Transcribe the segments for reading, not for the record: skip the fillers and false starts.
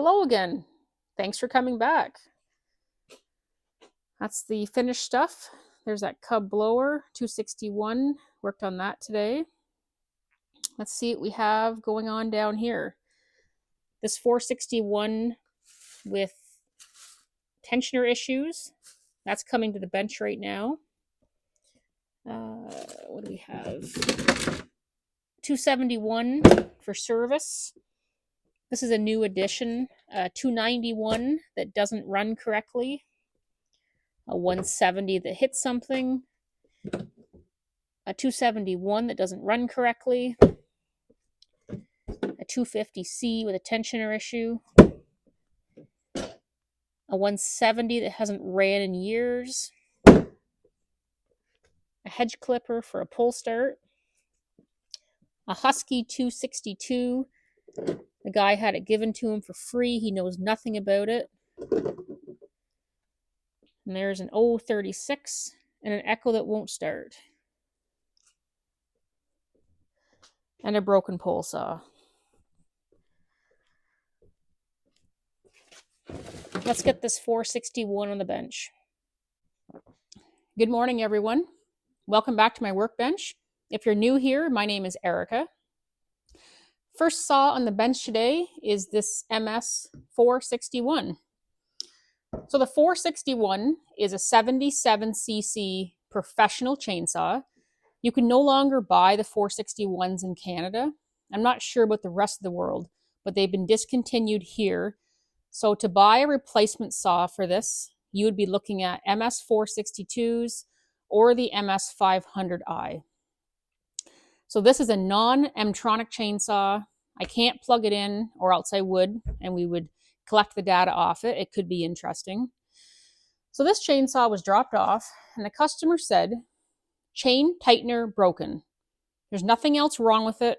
Hello again. Thanks for coming back. That's the finished stuff. There's that Cub blower, 261. Worked on that today. Let's see what we have going on down here. This 461 with tensioner issues. That's coming to the bench right now. What do we have? 271 for service. This is a new addition. 291 that doesn't run correctly. A 170 that hits something. A 271 that doesn't run correctly. A 250C with a tensioner issue. A 170 that hasn't ran in years. A hedge clipper for a pull start. A Husky 262. The guy had it given to him for free. He knows nothing about it. And there's an 036 and an Echo that won't start. And a broken pole saw. Let's get this 461 on the bench. Good morning, everyone. Welcome back to my workbench. If you're new here, my name is Erica. First saw on the bench today is this MS461. So the 461 is a 77cc professional chainsaw. You can no longer buy the 461s in Canada. I'm not sure about the rest of the world, but they've been discontinued here. So to buy a replacement saw for this, you would be looking at MS462s or the MS500i. So this is a non-Emtronic chainsaw. I can't plug it in, or else I would, and we would collect the data off it. It could be interesting. So this chainsaw was dropped off, and the customer said, chain tightener broken. There's nothing else wrong with it.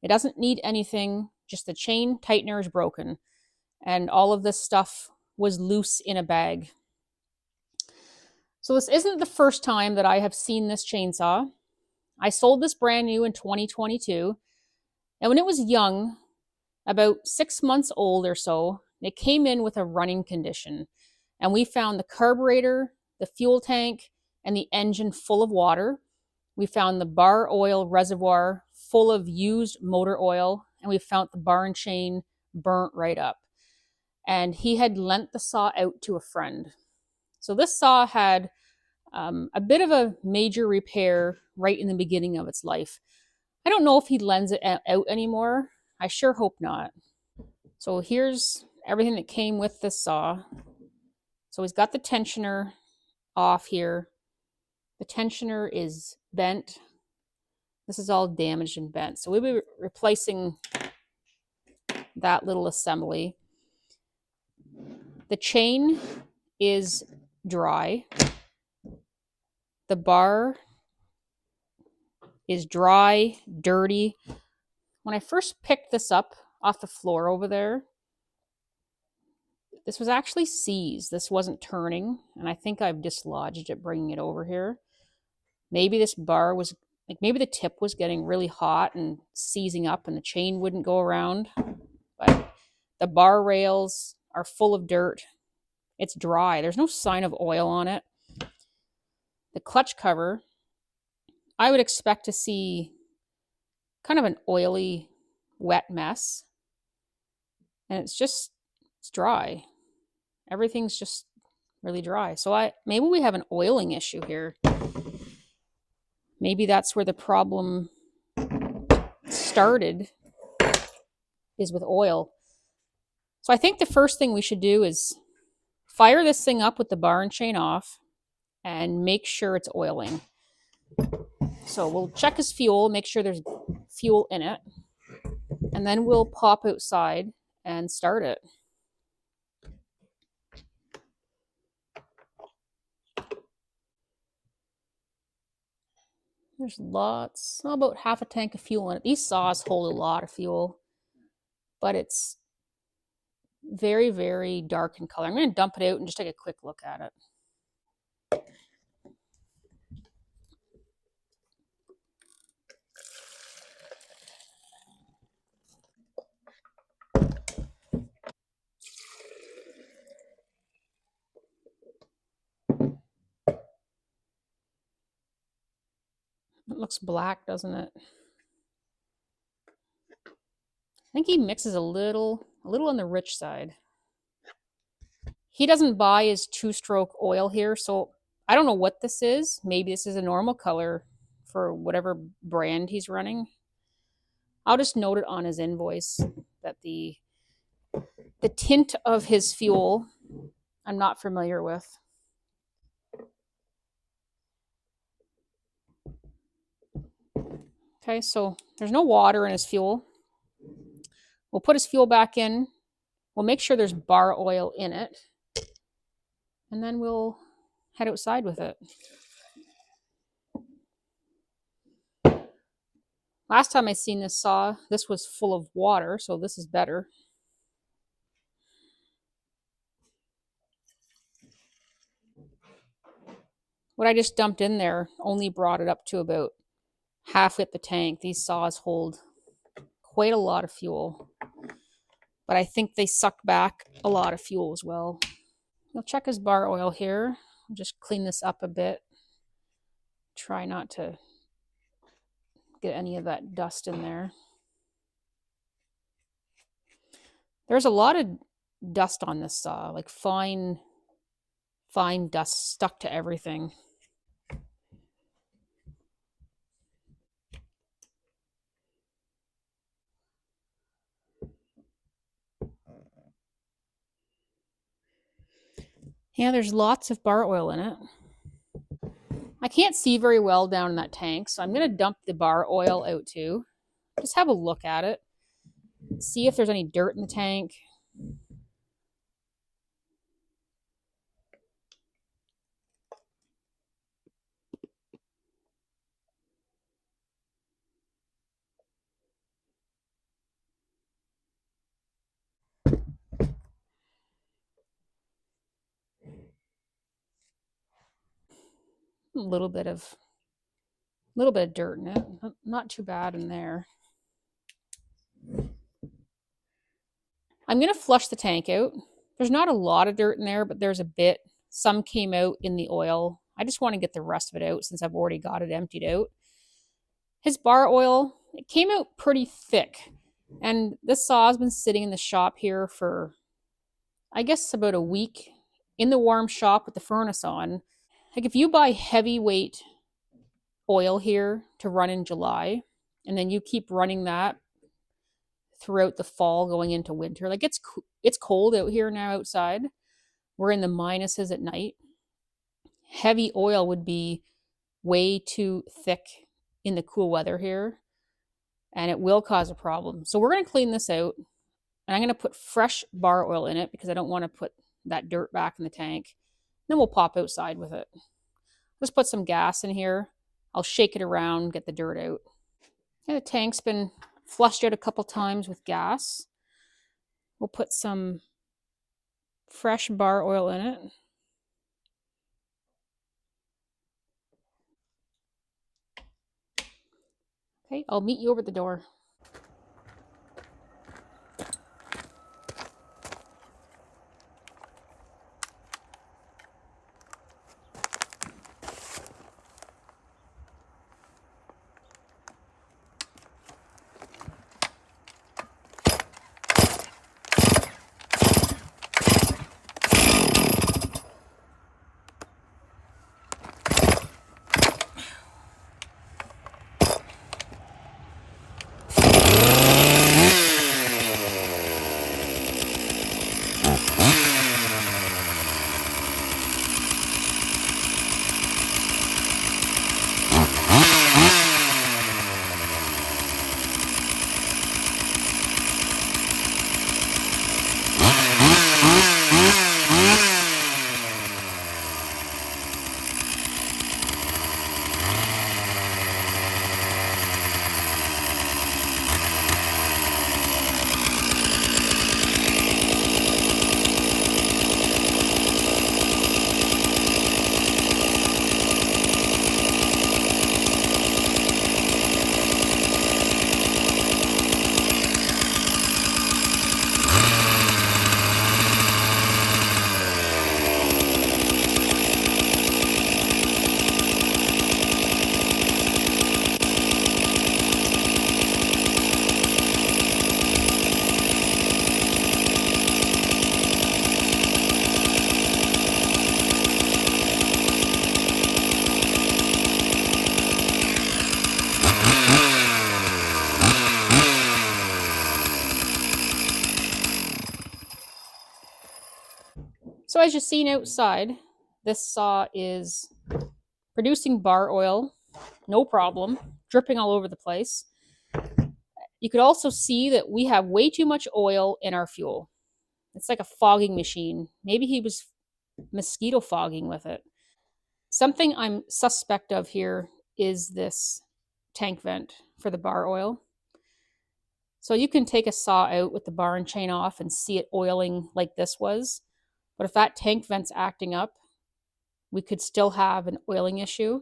It doesn't need anything, just the chain tightener is broken. And all of this stuff was loose in a bag. So this isn't the first time that I have seen this chainsaw. I sold this brand new in 2022. And when it was young, about 6 months old or so, it came in with a running condition. And we found the carburetor, the fuel tank, and the engine full of water. We found the bar oil reservoir full of used motor oil. And we found the bar and chain burnt right up. And he had lent the saw out to a friend. So this saw had a bit of a major repair right in the beginning of its life. I don't know if he lends it out anymore. I sure hope not. So here's everything that came with this saw. So he's got the tensioner off here. The tensioner is bent. This is all damaged and bent. So we'll be replacing that little assembly. The chain is dry. The bar is dry, dirty. When I first picked this up off the floor over there, this was actually seized. This wasn't turning, and I think I've dislodged it bringing it over here. Maybe this bar was, maybe the tip was getting really hot and seizing up and the chain wouldn't go around. But the bar rails are full of dirt. It's dry. There's no sign of oil on it. The clutch cover, I would expect to see kind of an oily, wet mess. And it's dry. Everything's just really dry. So maybe we have an oiling issue here. Maybe that's where the problem started, is with oil. So I think the first thing we should do is fire this thing up with the bar and chain off and make sure it's oiling. So we'll check his fuel, make sure there's fuel in it, and then we'll pop outside and start it. There's lots, about half a tank of fuel in it. These saws hold a lot of fuel, but it's very, very dark in color. I'm going to dump it out and just take a quick look at it. It looks black, doesn't it? I think he mixes a little on the rich side. He doesn't buy his two-stroke oil here, so I don't know what this is. Maybe this is a normal color for whatever brand he's running. I'll just note it on his invoice that the tint of his fuel I'm not familiar with. Okay, so there's no water in his fuel. We'll put his fuel back in. We'll make sure there's bar oil in it. And then we'll head outside with it. Last time I seen this saw, this was full of water, so this is better. What I just dumped in there only brought it up to about half at the tank. These saws hold quite a lot of fuel, but I think they suck back a lot of fuel as well. We'll check his bar oil here. I'll just clean this up a bit. Try not to get any of that dust in there. There's a lot of dust on this saw, like fine dust stuck to everything. Yeah, there's lots of bar oil in it. I can't see very well down in that tank, so I'm going to dump the bar oil out too. Just have a look at it. See if there's any dirt in the tank. A little bit of dirt in it. Not too bad in there. I'm going to flush the tank out. There's not a lot of dirt in there, but there's a bit. Some came out in the oil. I just want to get the rest of it out since I've already got it emptied out. His bar oil, it came out pretty thick. And this saw has been sitting in the shop here for, I guess, about a week in the warm shop with the furnace on. Like if you buy heavyweight oil here to run in July, and then you keep running that throughout the fall going into winter, like it's cold out here now outside. We're in the minuses at night. Heavy oil would be way too thick in the cool weather here, and it will cause a problem. So we're going to clean this out, and I'm going to put fresh bar oil in it because I don't want to put that dirt back in the tank. Then we'll pop outside with it. Just put some gas in here. I'll shake it around, get the dirt out. Yeah, the tank's been flushed out a couple times with gas. We'll put some fresh bar oil in it. Okay, I'll meet you over at the door. So as you've seen outside, this saw is producing bar oil, no problem, dripping all over the place. You could also see that we have way too much oil in our fuel. It's like a fogging machine. Maybe he was mosquito fogging with it. Something I'm suspect of here is this tank vent for the bar oil. So you can take a saw out with the bar and chain off and see it oiling like this was. But if that tank vent's acting up, we could still have an oiling issue.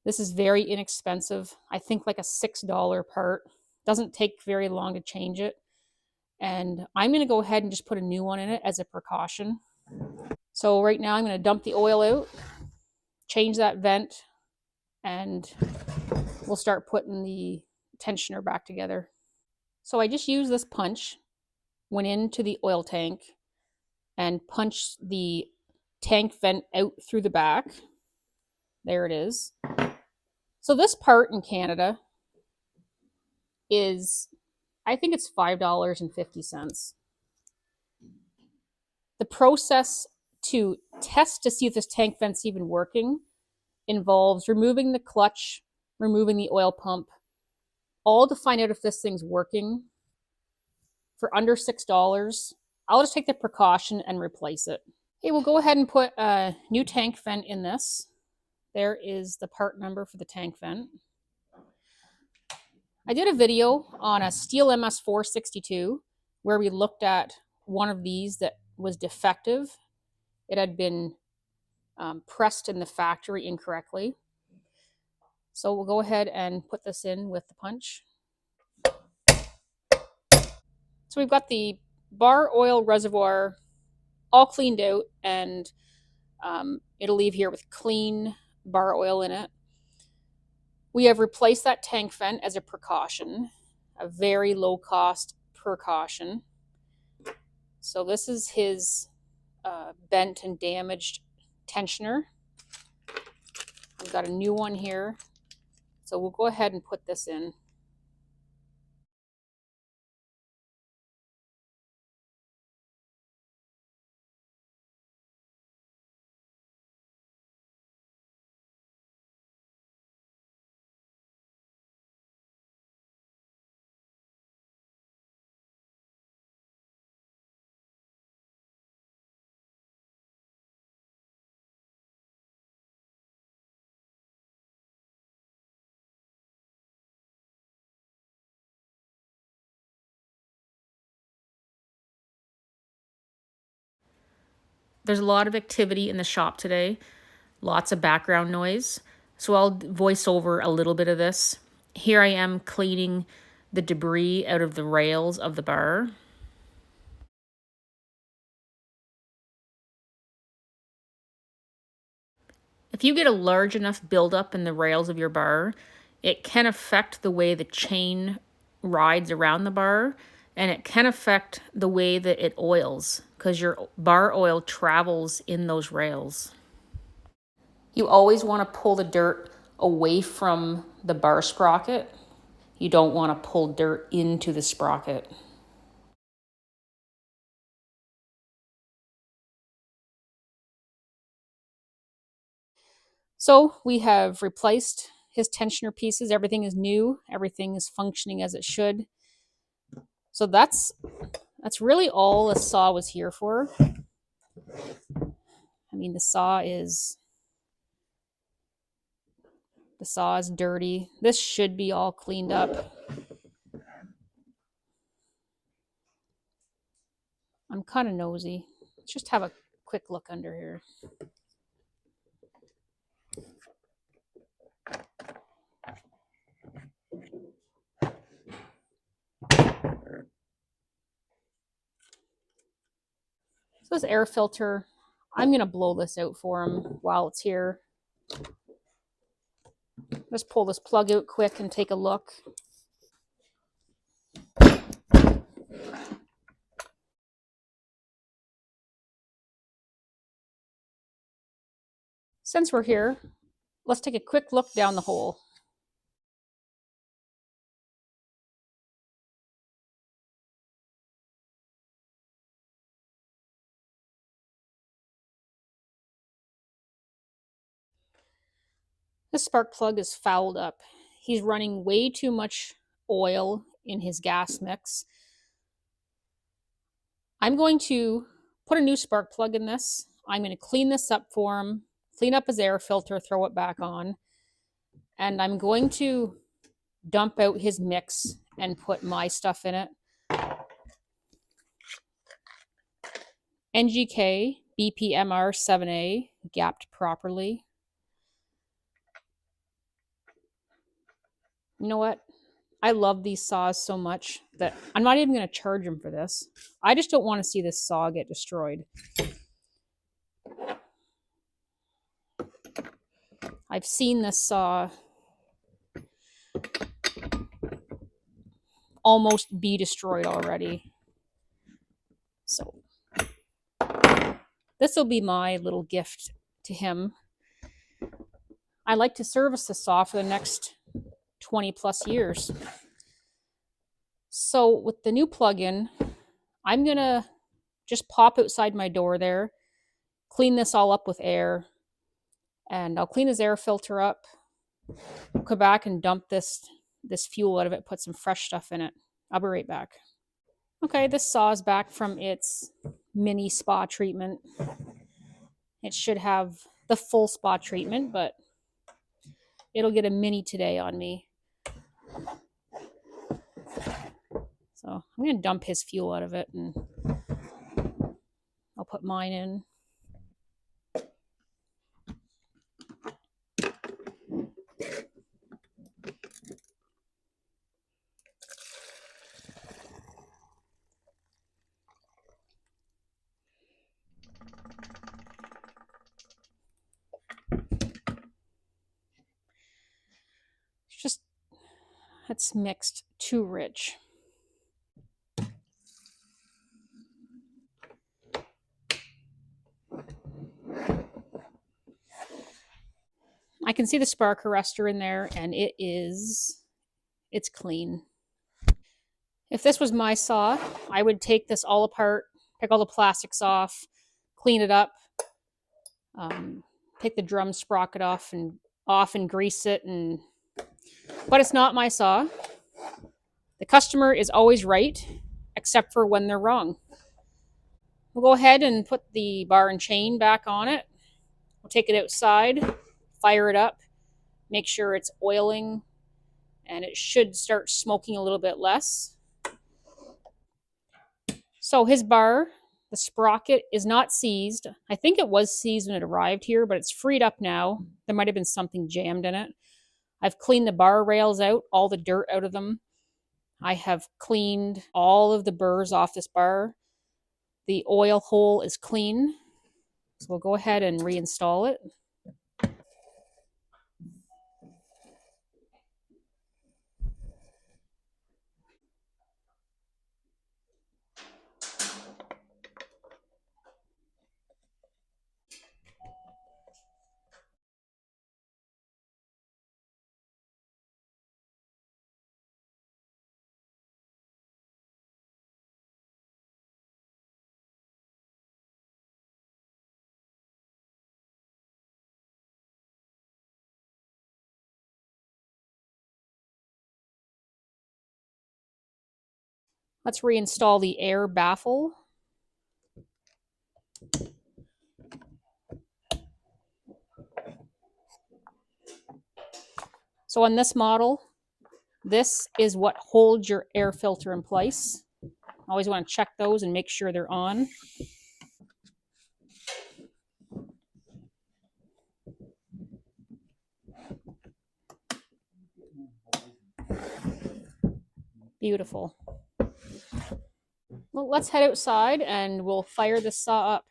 This is very inexpensive. I think like a $6 part. Doesn't take very long to change it. And I'm going to go ahead and just put a new one in it as a precaution. So right now I'm going to dump the oil out, change that vent, and we'll start putting the tensioner back together. So I just used this punch, went into the oil tank, and punched the tank vent out through the back. There it is. So this part in Canada is, I think it's $5.50. The process to test to see if this tank vent's even working involves removing the clutch, removing the oil pump, all to find out if this thing's working for under $6. I'll just take the precaution and replace it. Okay, we'll go ahead and put a new tank vent in this. There is the part number for the tank vent. I did a video on a Stihl MS462 where we looked at one of these that was defective. It had been pressed in the factory incorrectly. So we'll go ahead and put this in with the punch. So we've got the bar oil reservoir all cleaned out, and it'll leave here with clean bar oil in it. We have replaced that tank vent as a precaution, a very low cost precaution. So this is his bent and damaged tensioner. I've got a new one here. So we'll go ahead and put this in. There's a lot of activity in the shop today, lots of background noise. So I'll voice over a little bit of this. Here I am cleaning the debris out of the rails of the bar. If you get a large enough buildup in the rails of your bar, it can affect the way the chain rides around the bar, and it can affect the way that it oils because your bar oil travels in those rails. You always want to pull the dirt away from the bar sprocket. You don't want to pull dirt into the sprocket. So we have replaced his tensioner pieces. Everything is new. Everything is functioning as it should. So that's really all the saw was here for. I mean, the saw is dirty. This should be all cleaned up. I'm kind of nosy. Let's just have a quick look under here. So this air filter, I'm going to blow this out for him while it's here. Just pull this plug out quick and take a look. Since we're here, let's take a quick look down the hole. This spark plug is fouled up. He's running way too much oil in his gas mix. I'm going to put a new spark plug in this. I'm going to clean this up for him, clean up his air filter, throw it back on, and I'm going to dump out his mix and put my stuff in it. NGK BPMR7A, gapped properly. You know what? I love these saws so much that I'm not even going to charge him for this. I just don't want to see this saw get destroyed. I've seen this saw almost be destroyed already. So this will be my little gift to him. I like to service the saw for the next 20 plus years. So with the new plug-in, I'm going to just pop outside my door there, clean this all up with air, and I'll clean his air filter up, come back and dump this fuel out of it, put some fresh stuff in it. I'll be right back. Okay, this saw is back from its mini spa treatment. It should have the full spa treatment, but it'll get a mini today on me. So I'm going to dump his fuel out of it and I'll put mine in. It's mixed too rich. I can see the spark arrestor in there, and it's clean. If this was my saw, I would take this all apart, pick all the plastics off, clean it up, take the drum sprocket off and grease it. But it's not my saw. The customer is always right, except for when they're wrong. We'll go ahead and put the bar and chain back on it. We'll take it outside, fire it up, make sure it's oiling, and it should start smoking a little bit less. So his bar, the sprocket, is not seized. I think it was seized when it arrived here, but it's freed up now. There might have been something jammed in it. I've cleaned the bar rails out, all the dirt out of them. I have cleaned all of the burrs off this bar. The oil hole is clean. So we'll go ahead and reinstall it. Let's reinstall the air baffle. So on this model, this is what holds your air filter in place. Always want to check those and make sure they're on. Beautiful. Well, let's head outside and we'll fire this saw up.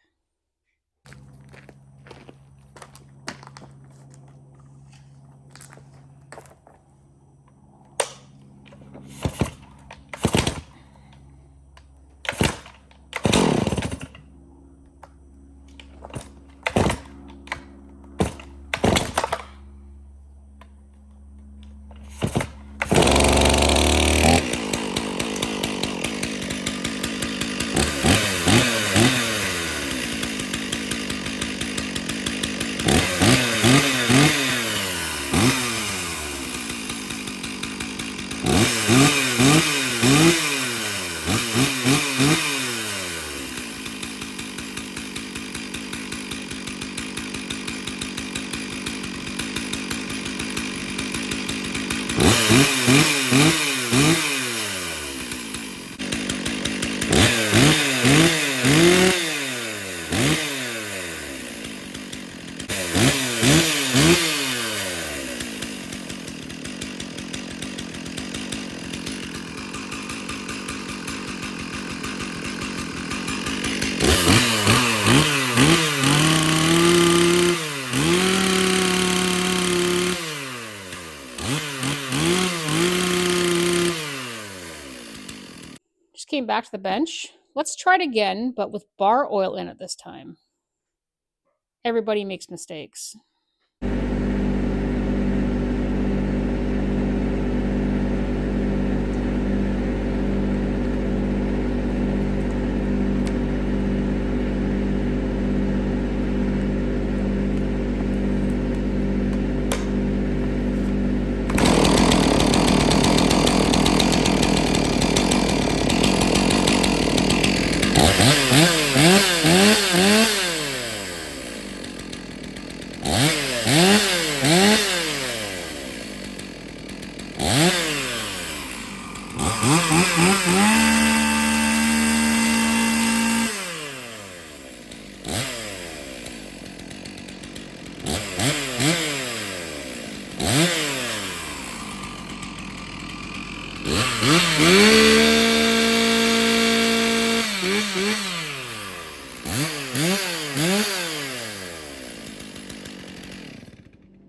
Just came back to the bench. Let's try it again, but with bar oil in it this time. Everybody makes mistakes.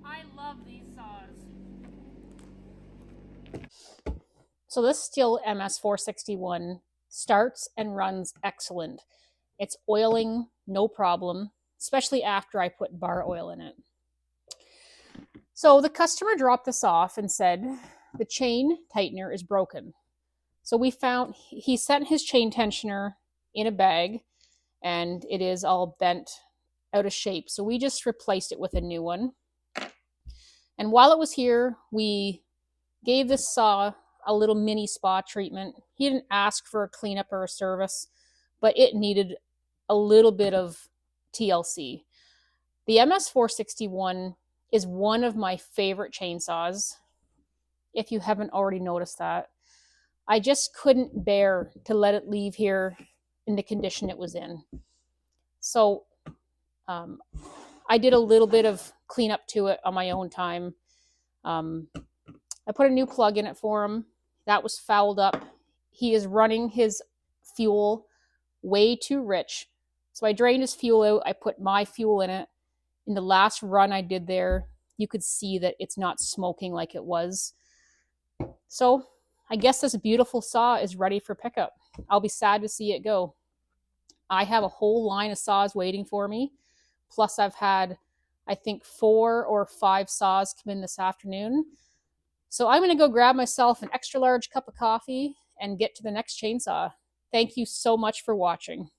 I love these saws. So this Stihl MS461 starts and runs excellent. It's oiling, no problem, especially after I put bar oil in it. So the customer dropped this off and said the chain tightener is broken. So we found he sent his chain tensioner in a bag and it is all bent out of shape. So we just replaced it with a new one. And while it was here, we gave this saw a little mini spa treatment. He didn't ask for a cleanup or a service, but it needed a little bit of TLC. The MS461 is one of my favorite chainsaws, if you haven't already noticed that. I just couldn't bear to let it leave here in the condition it was in. So I did a little bit of cleanup to it on my own time. I put a new plug in it for him. That was fouled up. He is running his fuel way too rich. So I drained his fuel out. I put my fuel in it. In the last run I did there, you could see that it's not smoking like it was. So I guess this beautiful saw is ready for pickup. I'll be sad to see it go. I have a whole line of saws waiting for me. Plus I've had, I think, 4 or 5 saws come in this afternoon. So I'm going to go grab myself an extra large cup of coffee and get to the next chainsaw. Thank you so much for watching.